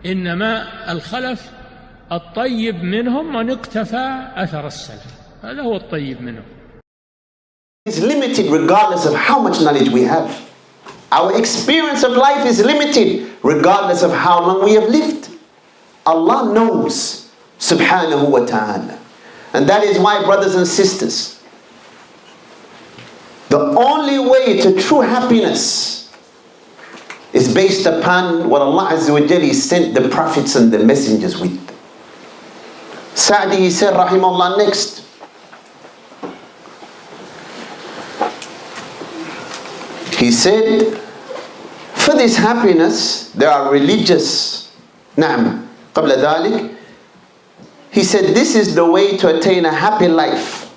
إنما الخلف الطيب منهم من اقتفى أثر السلف، هذا هو الطيب منهم. It's limited regardless of how much knowledge we have. Our experience of life is limited regardless of how long we have lived. Allah knows, subhanahu wa ta'ala. And that is why, brothers and sisters, the only way to true happiness is based upon what Allah Azza wa Jalla sent the prophets and the messengers with. Sa'di, he said, rahimahullah, next, he said, for this happiness there are religious, na'am, qabla dhalik, he said, this is the way to attain a happy life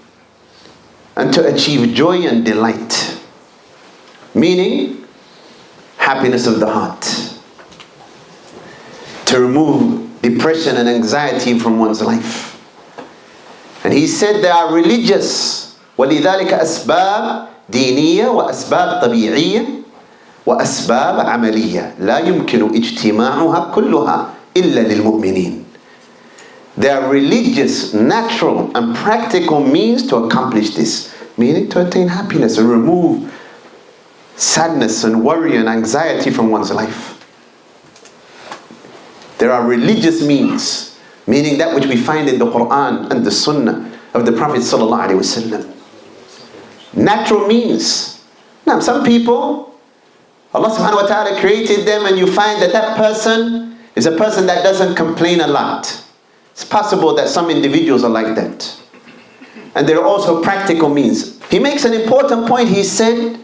and to achieve joy and delight. Meaning, happiness of the heart. To remove depression and anxiety from one's life. And he said there are religious, وَلِذَلِكَ أَسْبَابٌ دينية وأسباب طبيعية وأسباب عملية لا يمكن اجتماعها كلها إلا للمؤمنين. There are religious, natural and practical means to accomplish this, meaning to attain happiness and remove sadness and worry and anxiety from one's life. There are religious means, meaning that which we find in the Quran and the Sunnah of the Prophet sallallahu alaihi wasallam. Natural means. Now, some people, Allah subhanahu wa ta'ala created them and you find that that person is a person that doesn't complain a lot. It's possible that some individuals are like that. And there are also practical means. He makes an important point. He said,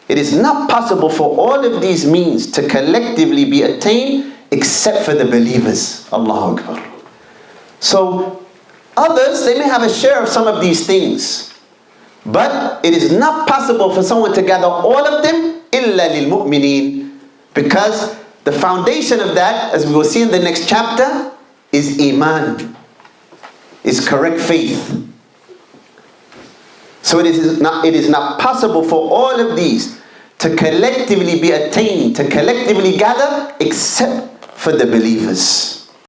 it is not possible for all of these means to collectively be attained except for the believers. Allahu Akbar. So, others, they may have a share of some of these things. But it is not possible for someone to gather all of them إِلَّا لِلْمُؤْمِنِينَ, because the foundation of that, as we will see in the next chapter, is Iman, is correct faith. So it is not possible for all of these to collectively be attained, to collectively gather, except for the believers.